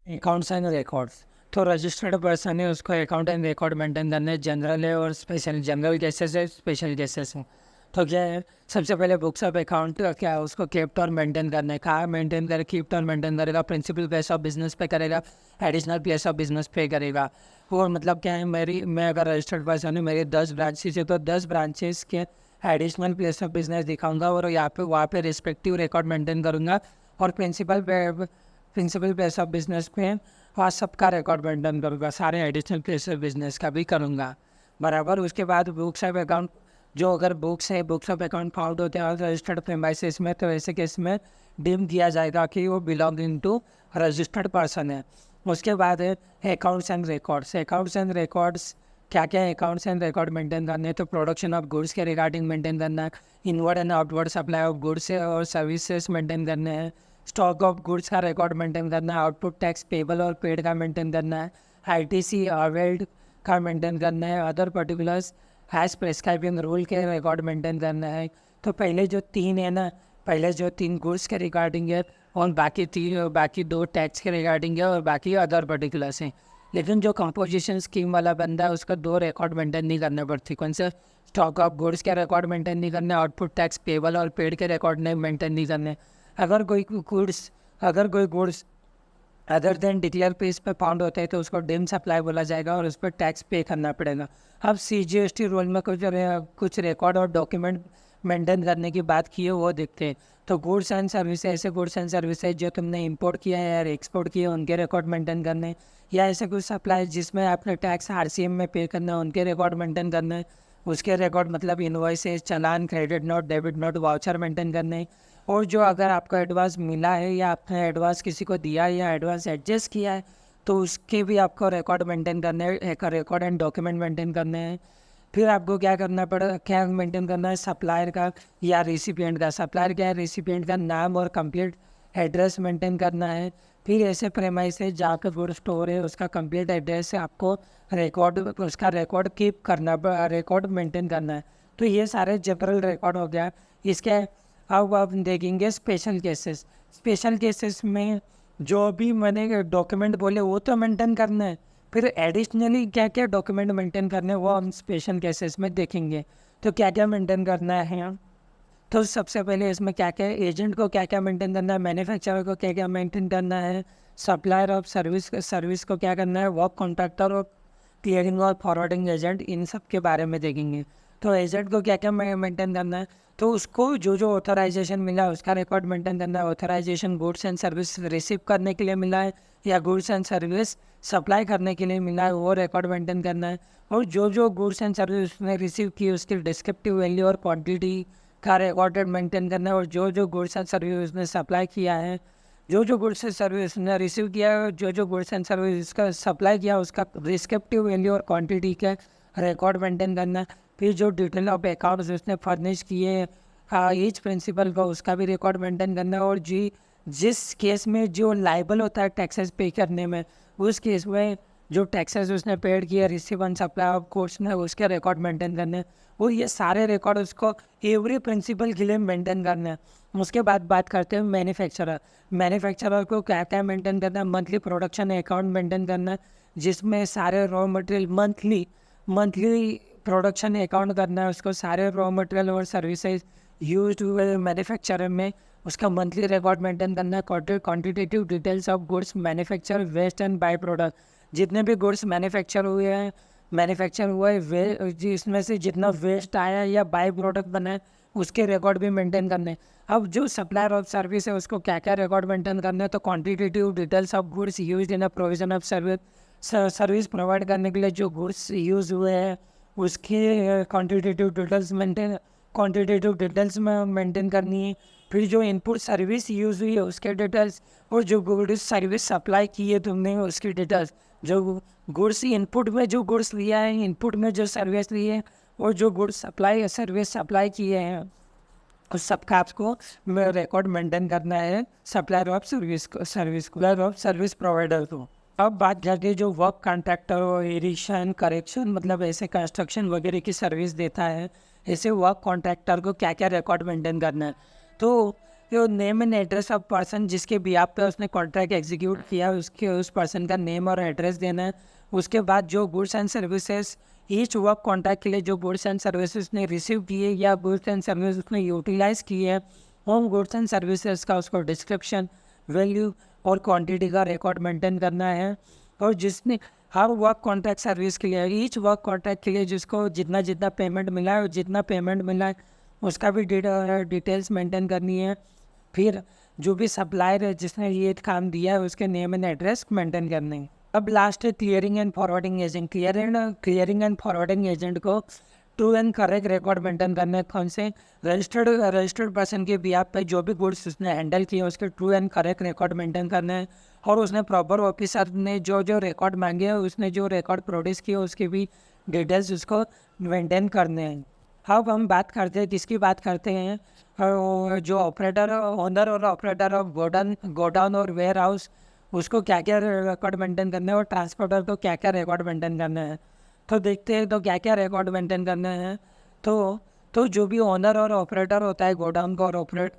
Accounts and records. तो registered person है, उसको अकाउंट एंड रिकॉर्ड मेंटेन करने जनरल है और स्पेशल। जनरल केसेस है, स्पेशल केसेस है। तो क्या है, सबसे पहले बुक्स ऑफ अकाउंट क्या है, उसको कीप्ट और मेंटेन करना है। कहाँ मेंटेन करे, कीप्ट और मेंटेन करेगा, प्रिंसिपल प्लेस ऑफ बिजनेस पे करेगा, एडिशनल प्लेस ऑफ बिजनेस पे करेगा। और मतलब क्या है, मैं अगर रजिस्टर्ड पर्सन हूँ, मेरे 10 ब्रांचेस है, तो 10 ब्रांचेस के एडिशनल प्लेस ऑफ बिजनेस दिखाऊंगा और यहाँ पे वहाँ पे रिस्पेक्टिव रिकॉर्ड मेंटेन करूँगा। और प्रिंसिपल प्लेस ऑफ बिजनेस पे वहाँ सबका रिकॉर्ड मेंटेन करूँगा, सारे एडिशनल प्लेस ऑफ बिजनेस का भी करूँगा बराबर। उसके बाद बुक्स ऑफ अकाउंट, जो अगर बुक्स है, बुक्स ऑफ अकाउंट फाउंड होते हैं रजिस्टर्ड प्रेमाइसेस में, तो ऐसे केस में डीम किया जाएगा कि वो belong in to registered person है। उसके बाद है accounts and records. Accounts and records क्या क्या है, अकाउंट्स एंड रिकॉर्ड मेंटेन करने, तो प्रोडक्शन ऑफ गुड्स के रिगार्डिंग मेंटेन करना है, inward and outward supply of goods और सर्विसेज मेंटेन करने हैं, स्टॉक ऑफ गुड्स का रिकॉर्ड मेंटेन करना है, आउटपुट टैक्स पेबल और पेड का मेंटेन करना है, आईटीसी अवेल्ड का मेंटेन करना है, अदर पर्टिकुलर्स हैज़ प्रेस्क्राइबिंग रूल के रिकॉर्ड मेंटेन करना है। तो पहले जो 3 है ना, पहले जो 3 गुड्स के रिगार्डिंग है और बाकी 2 टैक्स के रिगार्डिंग है और बाकी अदर पर्टिकुलर्स हैं। लेकिन जो कंपोजिशन स्कीम वाला बंदा है, उसका 2 रिकॉर्ड मेंटेन नहीं करने पड़ती। कौन से, स्टॉक ऑफ गुड्स के रिकॉर्ड मेंटेन नहीं करने, आउटपुट टैक्स पेबल और पेड के रिकॉर्ड नहीं मेंटेन नहीं करने। अगर कोई goods other than declare page पे फाउंड होते हैं तो उसको डिम सप्लाई बोला जाएगा और उस पर टैक्स पे करना पड़ेगा। अब CGST रूल में कुछ रिकॉर्ड और डॉक्यूमेंट मेंटेन करने की बात की है, वो देखते हैं। तो गुड्स एंड सर्विसेज, ऐसे गुड्स एंड सर्विसेज जो तुमने इंपोर्ट किया है या एक्सपोर्ट किया है, उनके रिकॉर्ड मेंटेन करने, या ऐसे कुछ सप्लाई जिसमें आपने टैक्स RCM में पे करना है, उनके रिकॉर्ड मेंटेन करने। उसके रिकॉर्ड मतलब invoices, challan, credit note, debit note, voucher maintain करने। और जो अगर आपको एडवांस मिला है या आपने एडवांस किसी को दिया है या एडवांस एडजस्ट किया है, तो उसके भी आपको रिकॉर्ड मेंटेन करने हैं, रिकॉर्ड एंड डॉक्यूमेंट मेंटेन करने हैं। फिर आपको क्या मेंटेन करना है, सप्लायर का या रेसिपिएंट का। सप्लायर क्या है, रेसिपिएंट का नाम और कंप्लीट एड्रेस मेंटेन करना है। फिर ऐसे प्रेमाइसेस जहाँ पे गुड स्टोर है, उसका कंप्लीट एड्रेस है, आपको उसका रिकॉर्ड कीप करना, रिकॉर्ड मेंटेन करना है। तो ये सारे जनरल रिकॉर्ड हो गया। इसके अब आप देखेंगे स्पेशल केसेस। स्पेशल केसेस में जो भी मैंने डॉक्यूमेंट बोले वो तो मेंटेन करना है, फिर एडिशनली क्या क्या डॉक्यूमेंट मेंटेन करने हैं वो हम स्पेशल केसेस में देखेंगे। तो क्या क्या मेंटेन करना है, तो सबसे पहले इसमें क्या क्या एजेंट को क्या क्या मेंटेन करना है, मैन्युफैक्चरर को क्या क्या मेंटेन करना है, सप्लायर ऑफ सर्विस को क्या करना है, वर्क कॉन्ट्रैक्टर और क्लियरिंग और फॉरवर्डिंग एजेंट, इन सब के बारे में देखेंगे। तो एजेंट को क्या क्या मेंटेन करना है, तो उसको जो जो ऑथराइजेशन मिला है उसका रिकॉर्ड मेंटेन करना है। Authorization goods and service receive करने के लिए मिला है या गुड्स एंड सर्विस सप्लाई करने के लिए मिला है, वो रिकॉर्ड मेंटेन करना है। और जो जो गुड्स एंड सर्विस उसने रिसीव की उसकी डिस्क्रिप्टिव वैल्यू और क्वांटिटी का रिकॉर्ड मेंटेन करना है। और जो जो गुड्स एंड सर्विस उसने सप्लाई किया है, जो जो गुड्स एंड सर्विस ने रिसीव किया है, जो जो गुड्स एंड सर्विस का सप्लाई किया उसका रिस्पेक्टिव वैल्यू और क्वांटिटी का रिकॉर्ड मेंटेन करना। फिर जो डिटेल ऑफ अकाउंट्स उसने फर्निश किए ईच प्रिंसिपल को, उसका भी रिकॉर्ड मेंटेन करना। और जिस केस में जो लाइबल होता है टैक्सेस पे करने में, उस केस में जो टैक्सेस उसने पेड किया receive and supply of goods ने, उसके रिकॉर्ड मेंटेन करने। और ये सारे रिकॉर्ड उसको एवरी प्रिंसिपल के लिए मेंटेन करना है। उसके बाद बात करते हैं मैन्युफैक्चरर को क्या क्या मेंटेन करना है। मंथली प्रोडक्शन अकाउंट मेंटेन करना है, जिसमें सारे raw material monthly production account करना है उसको। सारे रॉ मटेरियल और सर्विसेज यूज्ड हुए मैन्युफैक्चरर में उसका मंथली रिकॉर्ड मेंटेन करना है। Quantitative details of goods manufacture, waste and by product, जितने भी गुड्स मैन्युफैक्चर हुए इसमें से जितना वेस्ट आया या बाई प्रोडक्ट बना है उसके रिकॉर्ड भी मेंटेन करने। अब जो सप्लायर ऑफ सर्विस है उसको क्या क्या रिकॉर्ड मेंटेन करना है, तो quantitative details of goods used in a provision of service provide करने के लिए जो गुड्स यूज हुए हैं उसके क्वांटिटेटिव डिटेल्स में मेंटेन करनी है। फिर जो इनपुट सर्विस यूज़ हुई है उसके डिटेल्स, और जो गुड्स सर्विस सप्लाई की है तुमने उसकी डिटेल्स। जो गुड्स इनपुट में जो गुड्स लिया है, इनपुट में जो सर्विस ली है, और जो गुड्स सर्विस सप्लाई किए हैं, उस सब का आपको रिकॉर्ड मेंटेन करना है सप्लायर ऑफ सर्विस प्रोवाइडर को। अब बात करते हैं जो वर्क कॉन्ट्रैक्टर और एडिशन करेक्शन, मतलब ऐसे कंस्ट्रक्शन वगैरह की सर्विस देता है, ऐसे वर्क कॉन्ट्रैक्टर को क्या क्या रिकॉर्ड मेंटेन करना है। तो जो name and address of person जिसके बिहाफ पे उसने कॉन्ट्रैक्ट एग्जीक्यूट किया उसके उस पर्सन का नेम और एड्रेस देना है। उसके बाद जो goods and services each work contract के लिए जो गुड्स एंड सर्विसेज ने रिसीव किए या गुड्स एंड सर्विस उसने यूटिलाइज किए हैं उन गुड्स एंड सर्विसेज का उसको डिस्क्रिप्शन, वैल्यू और क्वांटिटी का रिकॉर्ड मेंटेन करना है। और जिसने हर वर्क कॉन्ट्रैक्ट सर्विस के लिए ईच वर्क कॉन्ट्रैक्ट के लिए जिसको जितना जितना पेमेंट मिला है जितना पेमेंट मिला है उसका भी डिटेल्स मेंटेन करनी है। फिर जो भी सप्लायर है जिसने ये काम दिया है उसके नेम एंड एड्रेस मेंटेन करने हैं। अब लास्ट है clearing and forwarding agent. Clearing and forwarding agent को true and correct record maintain करना है। कौन से रजिस्टर्ड पर्सन के बिहाफ पे जो भी गुड्स उसने हैंडल किए उसके true and correct record maintain करना है। और उसने प्रॉपर ऑफिसर ने जो जो रिकॉर्ड मांगे हैं उसने जो रिकॉर्ड प्रोड्यूस किए उसके भी डिटेल्स उसको मेंटेन करने हैं। अब हम बात करते हैं किसकी बात करते हैं, जो ऑपरेटर ओनर और ऑपरेटर ऑफ गोडाउन और वेयर हाउस उसको क्या क्या रिकॉर्ड मेंटेन करना है और ट्रांसपोर्टर को क्या क्या रिकॉर्ड मेंटेन करना है। तो देखते हैं तो क्या क्या रिकॉर्ड मेंटेन करना है। तो जो भी ओनर और ऑपरेटर होता है गोडाउन का और ऑपरेट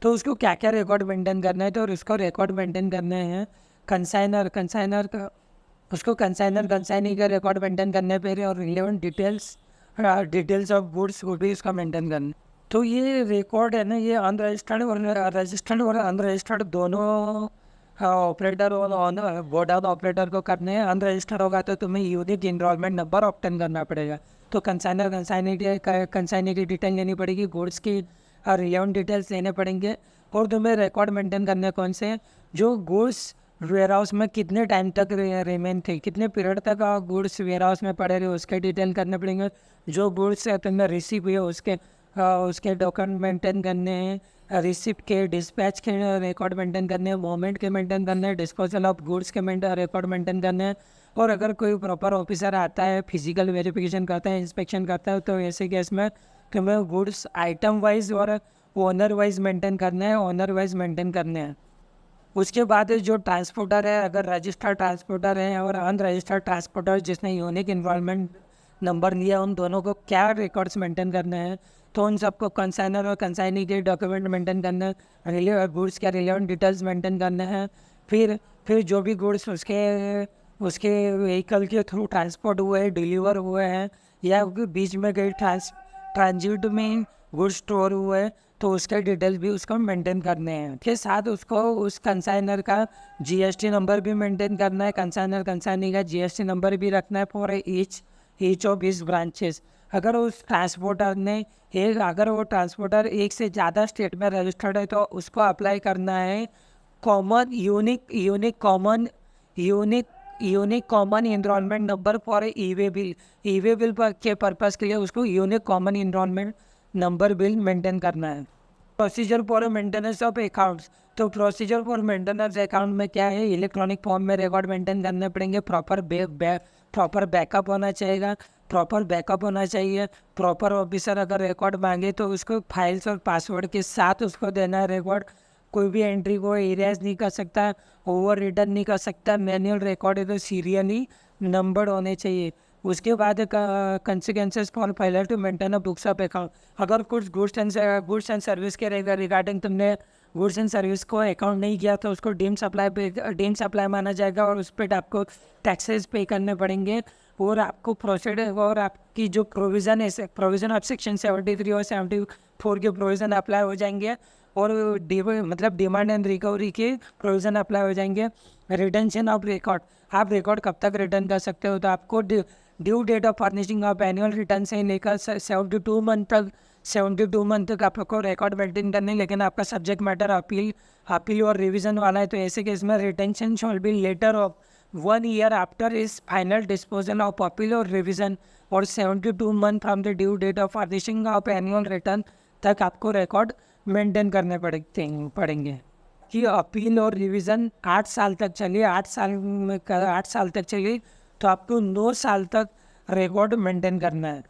तो उसको क्या क्या रिकॉर्ड मेंटेन करना है। तो उसको रिकॉर्ड मेंटेन करने हैं कंसाइनर का उसको कंसाइनी का रिकॉर्ड मेंटेन करने पे और रिलेवेंट डिटेल्स ऑफ गुड्स को भी उसका मेंटेन करना। तो ये रिकॉर्ड है ना ये अनरजिस्टर्ड और रजिस्टर्ड और अनरजिस्टर्ड दोनों ऑपरेटर और गोडाउन ऑपरेटर को करने हैं। अनरजिस्टर्ड होगा तो तुम्हें यूनिक इनरोलमेंट नंबर ऑब्टेन करना पड़ेगा। तो कंसाइनी की डिटेल लेनी पड़ेगी, गुड्स की रिलेवेंट डिटेल्स लेने पड़ेंगे। और तुम्हें रिकॉर्ड मेंटेन करने कौन से जो गुड्स वेयर हाउस में कितने टाइम तक रिमेन थे, कितने पीरियड तक गुड्स वेयर हाउस में पड़े रहे उसके डिटेल करने पड़ेंगे। जो गुड्स तुमने रिसीव हुए उसके डॉक्यूमेंट मेंटेन करने हैं। रिसिप्ट के डिस्पैच के रिकॉर्ड मेंटेन करने हैं, मोमेंट के मेंटेन करने हैं, डिस्पोजल ऑफ गुड्स के रिकॉर्ड मेंटेन करने हैं। और अगर कोई प्रॉपर ऑफिसर आता है फिजिकल वेरिफिकेशन करता है इंस्पेक्शन करता है तो ऐसे केस में तुम्हें गुड्स आइटम वाइज और ओनर वाइज मेंटेन करने हैं। उसके बाद जो ट्रांसपोर्टर है अगर रजिस्टर्ड ट्रांसपोर्टर है और अनरजिस्टर्ड ट्रांसपोर्टर जिसने यूनिक इन्वॉल्वमेंट नंबर लिया उन दोनों को क्या रिकॉर्ड्स मेंटेन करने हैं। तो उन सबको कंसाइनर और कंसाइनी के डॉक्यूमेंट मेंटेन करना है, गुड्स के रिलेवेंट डिटेल्स मेंटेन करने हैं। फिर जो भी गुड्स उसके व्हीकल के थ्रू ट्रांसपोर्ट हुए डिलीवर हुए हैं या बीच में कहीं ट्रांजिट में गुड्स स्टोर हुए तो उसके डिटेल्स भी उसको मेंटेन करने हैं। के साथ उसको उस कंसाइनर का जीएसटी नंबर भी मेंटेन करना है। कंसाइनी का जीएसटी नंबर भी रखना है for each of his branches. अगर उस ट्रांसपोर्टर ने अगर वो ट्रांसपोर्टर एक से ज़्यादा स्टेट में रजिस्टर्ड है तो उसको अप्लाई करना है unique common enrolment number for e way bill के पर्पज़ के लिए उसको unique common enrolment number bill maintain करना है। Procedure for maintenance of accounts. तो प्रोसीजर फॉर मेंटेनेंस अकाउंट में क्या है, इलेक्ट्रॉनिक फॉर्म में रिकॉर्ड मेंटेन करने पड़ेंगे। प्रॉपर बैकअप होना चाहिए। प्रॉपर ऑफिसर अगर रिकॉर्ड मांगे तो उसको फाइल्स और पासवर्ड के साथ उसको देना है रिकॉर्ड। कोई भी एंट्री को एरियाज नहीं कर सकता, ओवर रिटर्न नहीं कर सकता। मैनुअल रिकॉर्ड है तो सीरियली नंबर्ड होने चाहिए। उसके बाद consequences for failure to maintain a books of account. अगर कुछ गुड्स एंड सर्विस के रिगार्डिंग तुमने गुड्स एंड सर्विस को अकाउंट नहीं किया तो उसको डीम सप्लाई माना जाएगा और उस पर आपको टैक्सेस पे करने पड़ेंगे। और आपको प्रोसीडर और आपकी जो प्रोविज़न ऑफ सेक्शन 73 और 74 के प्रोविज़न अप्लाई हो जाएंगे और डिमांड एंड रिकवरी के प्रोविज़न अप्लाई हो जाएंगे। रिटेंशन ऑफ रिकॉर्ड, आप रिकॉर्ड कब तक रिटर्न कर सकते हो, तो आपको due date of furnishing of annual return से लेकर 72 मंथ तक आपको रिकॉर्ड मेंटेन करने। लेकिन आपका सब्जेक्ट मैटर अपील और रिवीजन वाला है तो ऐसे केस में retention shall be later of 1 year after is final disposal of appeal और रिवीजन और 72 month from the due date of furnishing of annual return तक आपको रिकॉर्ड मेंटेन करने पड़ेंगे। कि अपील और रिवीजन 8 साल तक चलिए, 8 साल तक चलिए तो आपको 9 साल तक रिकॉर्ड मेंटेन करना है।